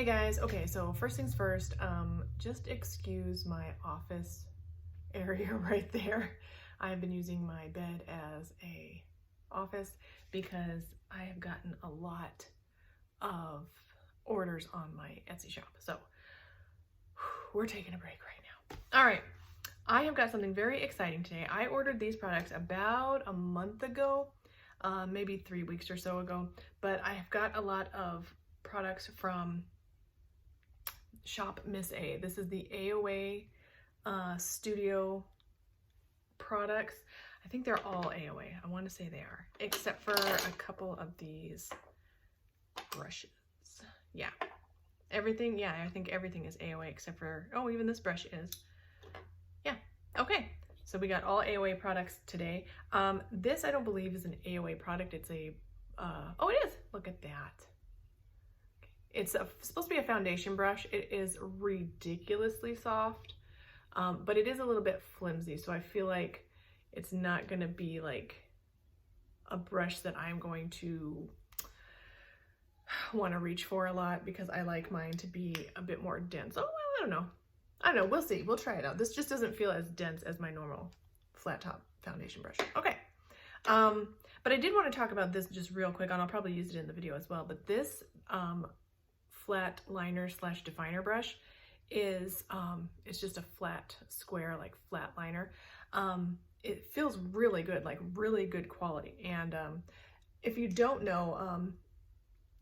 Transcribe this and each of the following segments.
Hey guys, okay, so first things first, just excuse my office area right there. I've been using my bed as a office because I have gotten a lot of orders on my Etsy shop. So we're taking a break right now. All right, I have got something very exciting today. I ordered these products about a month ago, maybe 3 weeks or so ago, but I have got a lot of products from Shop Miss A. This is the AOA studio products. I think they're all AOA. I want to say they are, except for a couple of these brushes. Yeah, everything. Yeah, I think everything is AOA except for, oh, even this brush is. Yeah, okay. So we got all AOA products today. This I don't believe is an AOA product. It's a, oh, it is. Look at that. It's supposed to be a foundation brush. It is ridiculously soft, but it is a little bit flimsy. So I feel like it's not going to be like a brush that I'm going to want to reach for a lot because I like mine to be a bit more dense. Oh, well, I don't know. I don't know. We'll see. We'll try it out. This just doesn't feel as dense as my normal flat top foundation brush. Okay. But I did want to talk about this just real quick, and I'll probably use it in the video as well. But this, flat liner slash definer brush is it's just a flat square, like flat liner. It feels really good, like really good quality. And if you don't know,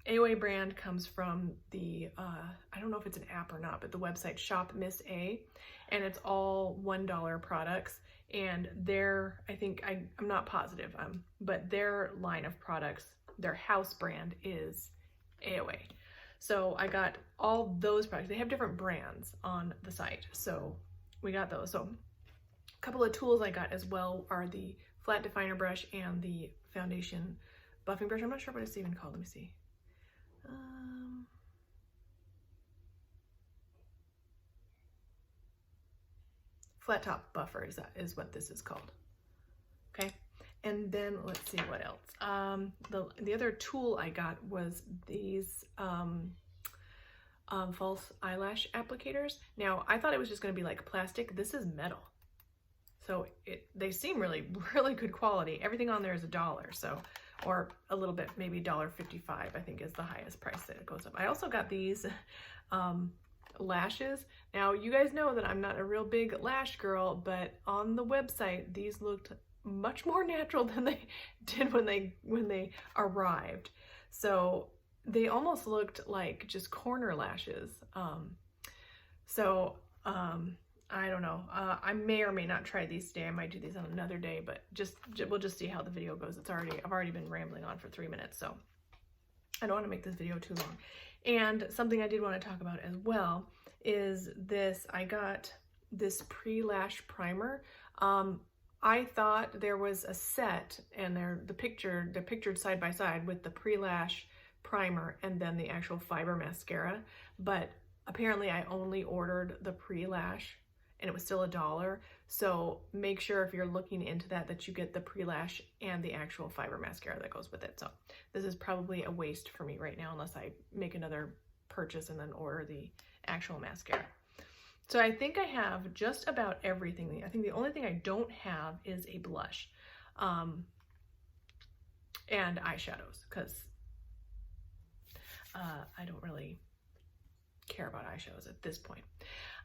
AOA brand comes from the I don't know if it's an app or not, but the website Shop Miss A, and it's all $1 products. And their, I think, I'm not positive, but their line of products, their house brand is AOA. So I got all those products. They have different brands on the site. So we got those. So a couple of tools I got as well are the flat definer brush and the foundation buffing brush. I'm not sure what it's even called. Let me see. Flat top buffer is what this is called. Okay. And then let's see what else. The other tool I got was these false eyelash applicators. Now I thought it was just going to be like plastic. This is metal, so they seem really good quality. Everything on there is $1, so, or a little bit, maybe $1.55. I think is the highest price that it goes up. I also got these lashes. Now you guys know that I'm not a real big lash girl, but on the website these looked much more natural than they did when they arrived. So they almost looked like just corner lashes. I don't know. I may or may not try these today. I might do these on another day, but we'll just see how the video goes. I've already been rambling on for 3 minutes, so I don't want to make this video too long. And something I did want to talk about as well is this. I got this pre-lash primer. I thought there was a set, and they're pictured side by side with the pre-lash primer and then the actual fiber mascara, but apparently I only ordered the pre-lash and it was still $1. So make sure if you're looking into that you get the pre-lash and the actual fiber mascara that goes with it. So this is probably a waste for me right now unless I make another purchase and then order the actual mascara. So I think I have just about everything. I think the only thing I don't have is a blush and eyeshadows, because I don't really care about eyeshadows at this point.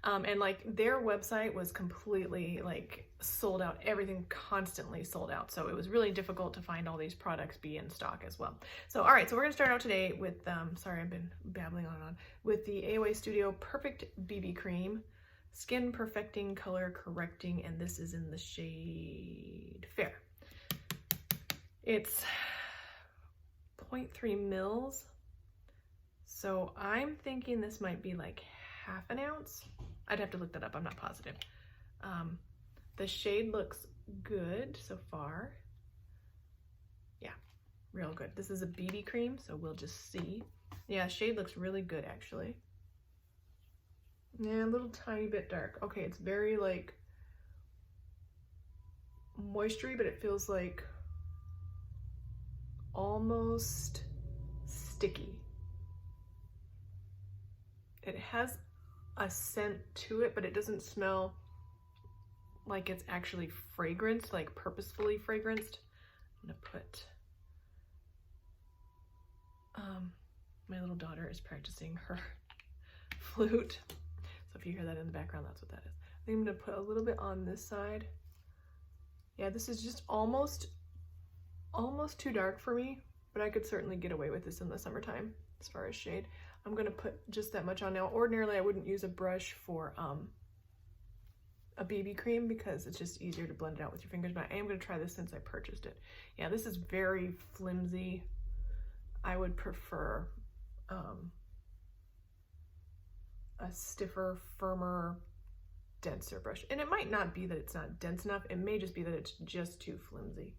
And like their website was completely like sold out, everything constantly sold out. So it was really difficult to find all these products be in stock as well. So, all right, so we're gonna start out today with, sorry, I've been babbling on and on, with the AOA Studio Perfect BB Cream, Skin Perfecting, Color Correcting, and this is in the shade Fair. It's 0.3 mils. So I'm thinking this might be like half an ounce. I'd have to look that up. I'm not positive. The shade looks good so far. Yeah, real good. This is a BB cream, so we'll just see. Yeah, shade looks really good actually. Yeah, a little tiny bit dark. Okay, it's very like moistury, but it feels like almost sticky. It has a scent to it, but it doesn't smell like it's actually fragranced, like purposefully fragranced. I'm gonna put, my little daughter is practicing her flute. So if you hear that in the background, that's what that is. I think I'm gonna put a little bit on this side. Yeah, this is just almost too dark for me, but I could certainly get away with this in the summertime as far as shade. I'm gonna put just that much on now. Ordinarily, I wouldn't use a brush for a BB cream because it's just easier to blend it out with your fingers, but I am gonna try this since I purchased it. Yeah, this is very flimsy. I would prefer a stiffer, firmer, denser brush. And it might not be that it's not dense enough. It may just be that it's just too flimsy.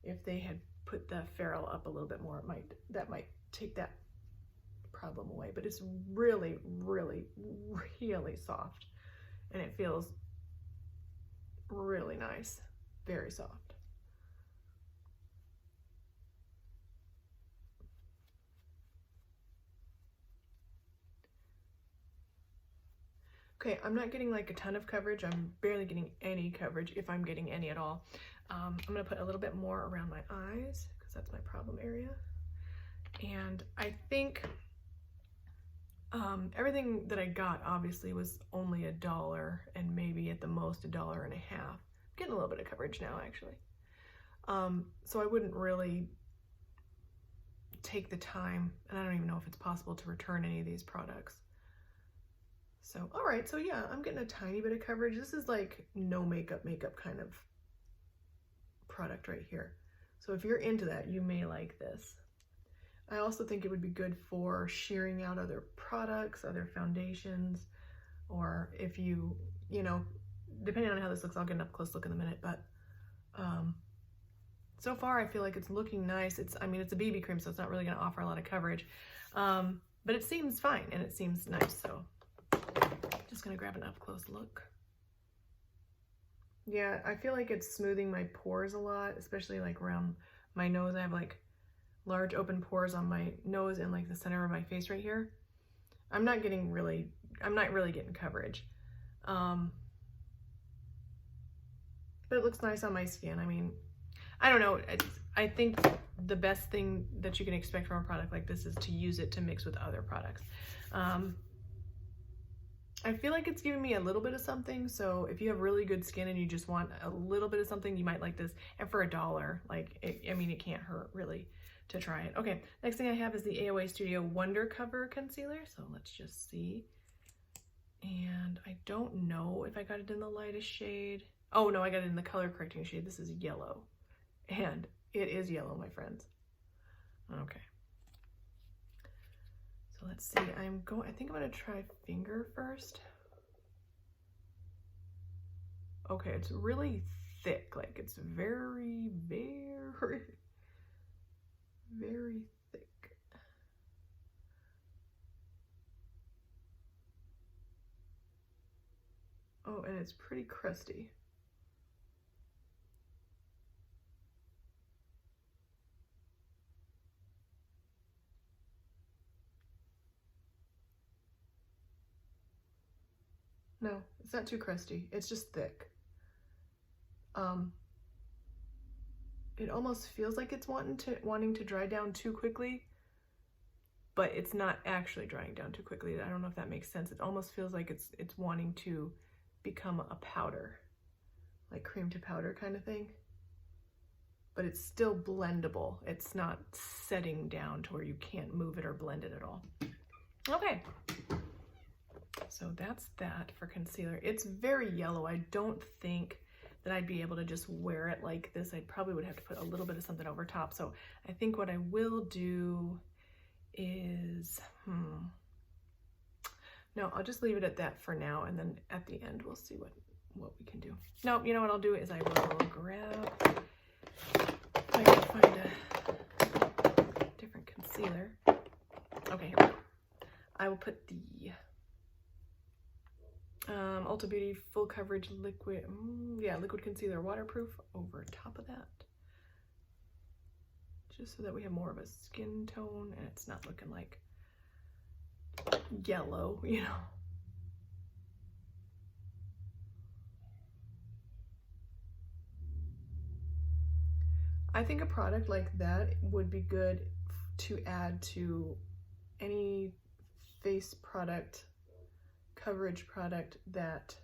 If they had put the ferrule up a little bit more, that might take that problem away. But it's really, really, really soft. And it feels really nice. Very soft. Okay, I'm not getting like a ton of coverage. I'm barely getting any coverage, if I'm getting any at all. I'm gonna put a little bit more around my eyes because that's my problem area. And I think everything that I got obviously was only $1 and maybe at the most $1.50. I'm getting a little bit of coverage now actually. So I wouldn't really take the time, and I don't even know if it's possible to return any of these products. So, all right, so yeah, I'm getting a tiny bit of coverage. This is like no makeup kind of product right here. So if you're into that, you may like this. I also think it would be good for shearing out other products, other foundations, or if you know, depending on how this looks, I'll get an up close look in a minute, but so far I feel like it's looking nice. I mean, it's a BB cream, so it's not really gonna offer a lot of coverage, but it seems fine and it seems nice, so. Just gonna grab an up close look. Yeah, I feel like it's smoothing my pores a lot, especially like around my nose. I have like large open pores on my nose and like the center of my face right here. I'm not really getting coverage. But it looks nice on my skin. I mean, I don't know. I think the best thing that you can expect from a product like this is to use it to mix with other products. I feel like it's giving me a little bit of something, so if you have really good skin and you just want a little bit of something, you might like this. And for $1, like, I mean, it can't hurt really to try it. Okay, next thing I have is the AOA Studio Wonder Cover Concealer, so let's just see. And I don't know if I got it in the lightest shade. Oh no, I got it in the color correcting shade. This is yellow, and it is yellow, my friends. Okay. So let's see, I think I'm gonna try finger first. Okay, it's really thick, like it's very, very, very thick. Oh, and it's pretty crusty. No, it's not too crusty. It's just thick. It almost feels like it's wanting to dry down too quickly, but it's not actually drying down too quickly. I don't know if that makes sense. It almost feels like it's wanting to become a powder, like cream to powder kind of thing. But it's still blendable. It's not setting down to where you can't move it or blend it at all. Okay. So that's that for concealer. It's very yellow. I don't think that I'd be able to just wear it like this. I probably would have to put a little bit of something over top. So I think what I will do is, no, I'll just leave it at that for now. And then at the end, we'll see what we can do. No, you know what I'll do is I will grab, if I can find a different concealer. Okay, here we go. I will put the Ulta Beauty Full Coverage Liquid, Liquid Concealer Waterproof over top of that. Just so that we have more of a skin tone and it's not looking like yellow, you know. I think a product like that would be good to add to any face product, coverage product that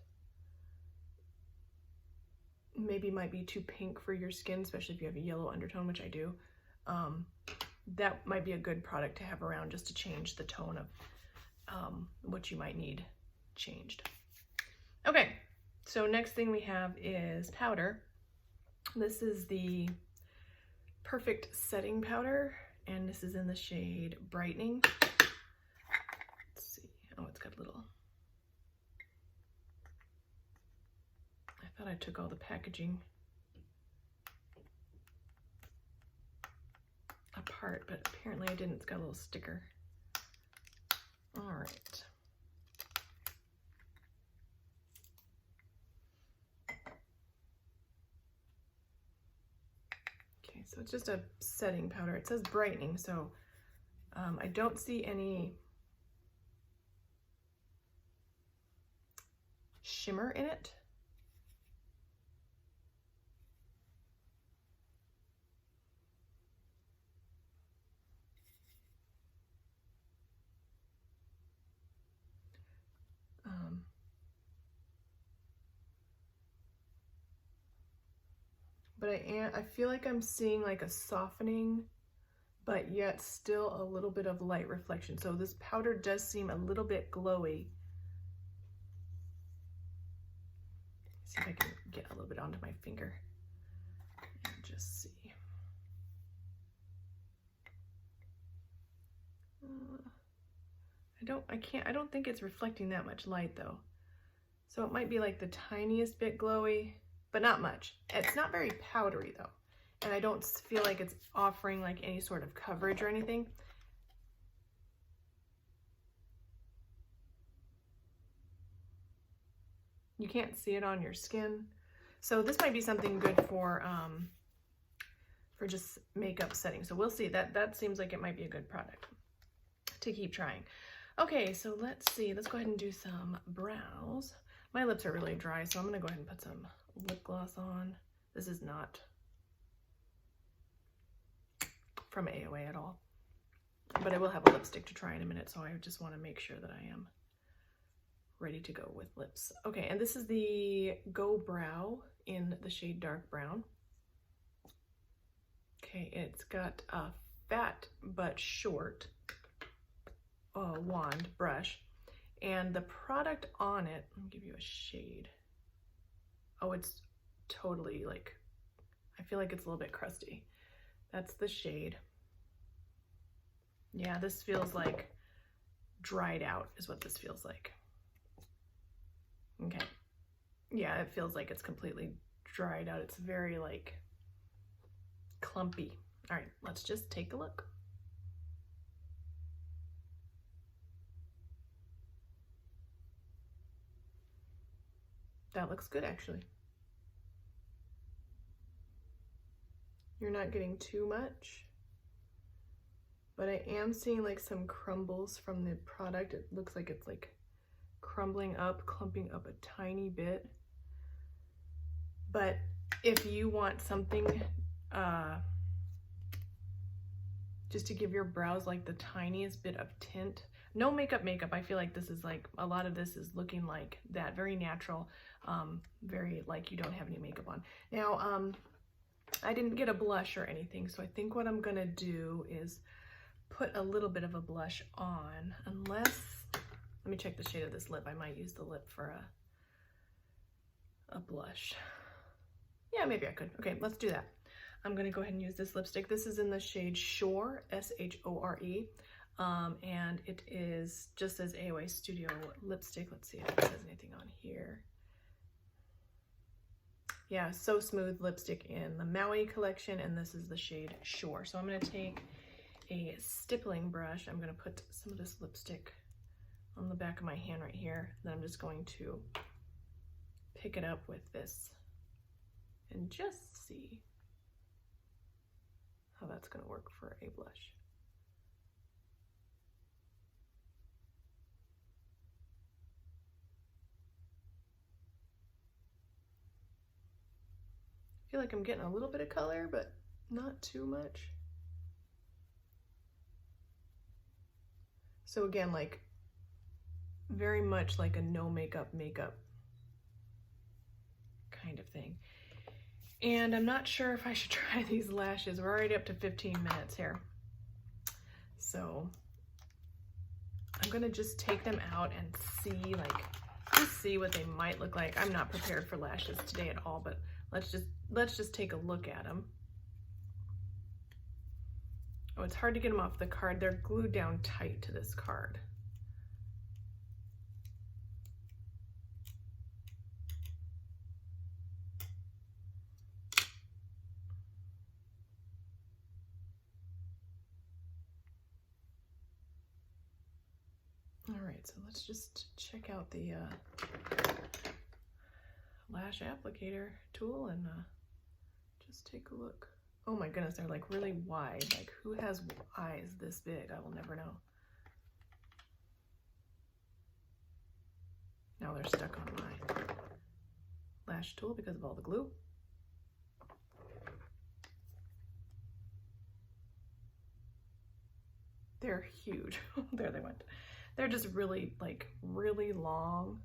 maybe might be too pink for your skin, especially if you have a yellow undertone, which I do. That might be a good product to have around just to change the tone of what you might need changed. Okay, so next thing we have is powder. This is the Perfect Setting Powder, and this is in the shade Brightening. Let's see. Oh, it's got a little... I thought I took all the packaging apart, but apparently I didn't. It's got a little sticker. All right. Okay, so it's just a setting powder. It says brightening, so I don't see any shimmer in it. But I feel like I'm seeing like a softening, but yet still a little bit of light reflection. So this powder does seem a little bit glowy. See if I can get a little bit onto my finger and just see. I don't think it's reflecting that much light though. So it might be like the tiniest bit glowy, but not much. It's not very powdery though. And I don't feel like it's offering like any sort of coverage or anything. You can't see it on your skin. So this might be something good for just makeup setting. So we'll see. That seems like it might be a good product to keep trying. Okay, so let's see. Let's go ahead and do some brows. My lips are really dry, so I'm gonna go ahead and put some lip gloss on. This is not from AOA at all, but I will have a lipstick to try in a minute, so I just want to make sure that I am ready to go with lips. Okay, and this is the Go Brow in the shade Dark Brown. Okay, it's got a fat but short wand brush, and the product on it, let me give you a shade. Oh, it's totally like, I feel like it's a little bit crusty. That's the shade. Yeah, this feels like dried out is what this feels like. Okay. Yeah, it feels like it's completely dried out. It's very like clumpy. All right, let's just take a look. That looks good actually. You're not getting too much, but I am seeing like some crumbles from the product. It looks like it's like crumbling up, clumping up a tiny bit. But if you want something just to give your brows like the tiniest bit of tint, no makeup, I feel like this is like, a lot of this is looking like that, very natural, very like you don't have any makeup on. Now, I didn't get a blush or anything, so I think what I'm gonna do is put a little bit of a blush on, unless, let me check the shade of this lip. I might use the lip for a blush. Yeah, maybe I could. Okay, let's do that. I'm gonna go ahead and use this lipstick. This is in the shade Shore, S-H-O-R-E. And it is just as AOA Studio lipstick. Let's see if it says anything on here. Yeah, So Smooth lipstick in the Maui collection, and this is the shade Shore. So I'm gonna take a stippling brush. I'm gonna put some of this lipstick on the back of my hand right here. Then I'm just going to pick it up with this and just see how that's gonna work for a blush. feel like I'm getting a little bit of color, but not too much. So again, like very much like a no makeup kind of thing. And I'm not sure if I should try these lashes. We're already up to 15 minutes here. So I'm gonna just take them out and see, like, just see what they might look like. I'm not prepared for lashes today at all, but let's just take a look at them. Oh, it's hard to get them off the card. They're glued down tight to this card. All right, so let's just check out the lash applicator tool and just take a look. Oh my goodness, they're like really wide. Like, who has eyes this big? I will never know. Now they're stuck on my lash tool because of all the glue. They're huge. There they went. They're just really, like, really long.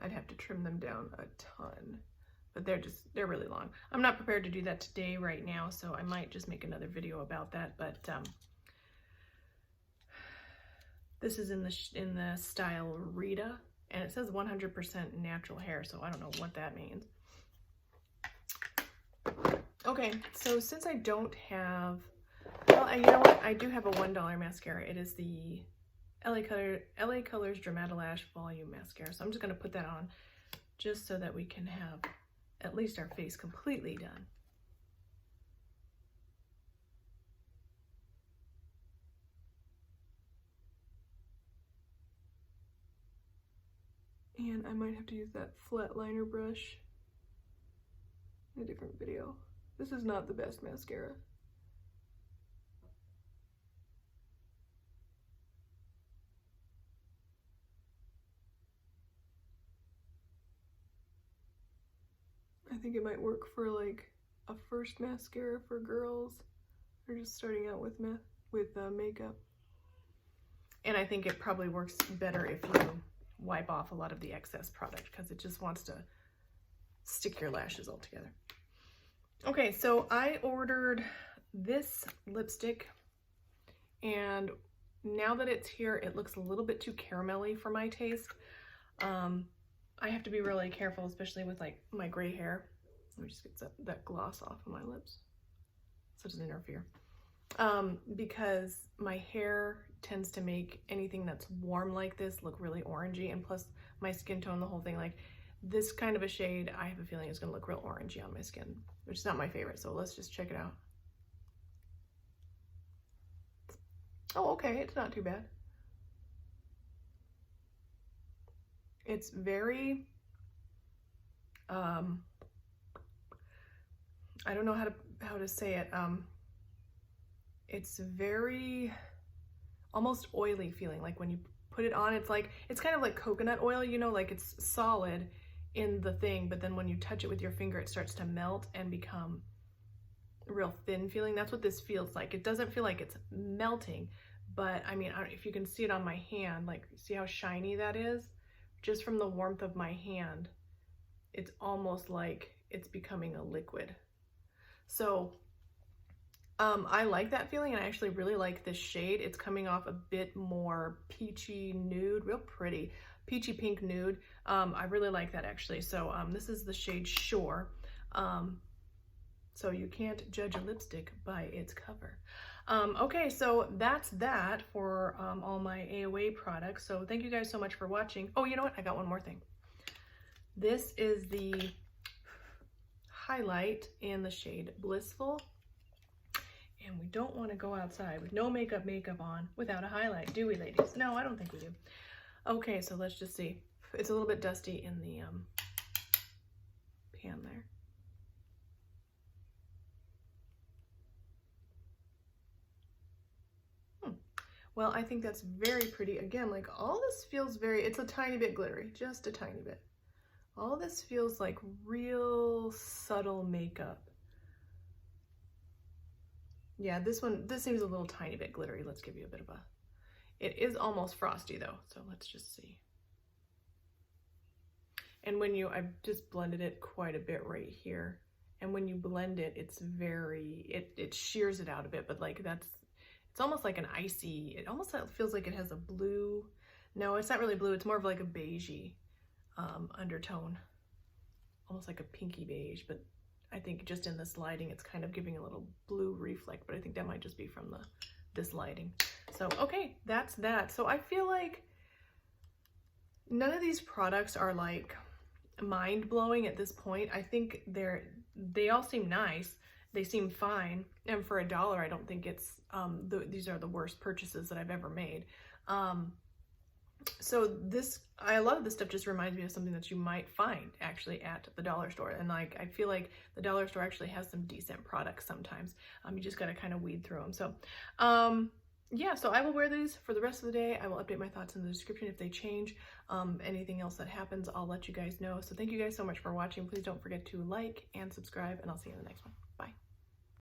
I'd have to trim them down a ton, but they're really long. I'm not prepared to do that today right now, so I might just make another video about that, but this is in the style Rita, and it says 100% natural hair, so I don't know what that means. Okay, so since I don't have, well, you know what? I do have a $1 mascara. It is the LA Colors Dramatilash Volume Mascara. So I'm just going to put that on just so that we can have at least our face completely done. And I might have to use that flat liner brush in a different video. This is not the best mascara. I think it might work for like a first mascara for girls who are just starting out with makeup. And I think it probably works better if you wipe off a lot of the excess product because it just wants to stick your lashes all together. Okay, so I ordered this lipstick, and now that it's here, it looks a little bit too caramelly for my taste. I have to be really careful, especially with like my gray hair. Let me just get that gloss off of my lips so it doesn't interfere. Because my hair tends to make anything that's warm like this look really orangey, and plus my skin tone, the whole thing, like this kind of a shade, I have a feeling is gonna look real orangey on my skin, which is not my favorite, so let's just check it out. Oh, okay, it's not too bad. It's very, I don't know how to say it. It's very almost oily feeling. Like when you put it on, it's kind of like coconut oil, you know, like it's solid in the thing, but then when you touch it with your finger, it starts to melt and become real thin feeling. That's what this feels like. It doesn't feel like it's melting, but I mean, I don't know if you can see it on my hand, like see how shiny that is? Just from the warmth of my hand, it's almost like it's becoming a liquid. So I like that feeling, and I actually really like this shade. It's coming off a bit more peachy nude, real pretty, peachy pink nude. I really like that actually. So this is the shade Shore. So you can't judge a lipstick by its cover. Okay, so that's that for all my AOA products. So thank you guys so much for watching. Oh, you know what? I got one more thing. This is the highlight in the shade Blissful. And we don't want to go outside with no makeup on without a highlight, do we, ladies? No, I don't think we do. Okay, so let's just see. It's a little bit dusty in the pan there. Well, I think that's very pretty. Again, like all this feels very, it's a tiny bit glittery, just a tiny bit. All this feels like real subtle makeup. Yeah, this seems a little tiny bit glittery. Let's give you a bit of a, it is almost frosty though, so let's just see. And when you, I've just blended it quite a bit right here. And when you blend it, it's very, it shears it out a bit, but like it's almost like an icy, it almost feels like it has a blue, no, it's not really blue, it's more of like a beigey undertone. Almost like a pinky beige, but I think just in this lighting, it's kind of giving a little blue reflect, but I think that might just be from this lighting. So, okay, that's that. So I feel like none of these products are like mind-blowing at this point. I think they all seem nice. They seem fine. And for $1, I don't think it's, these are the worst purchases that I've ever made. So a lot of this stuff just reminds me of something that you might find actually at the dollar store. And like, I feel like the dollar store actually has some decent products sometimes. You just got to kind of weed through them. So, yeah, so I will wear these for the rest of the day. I will update my thoughts in the description if they change. Anything else that happens, I'll let you guys know. So thank you guys so much for watching. Please don't forget to like and subscribe, and I'll see you in the next one. Bye.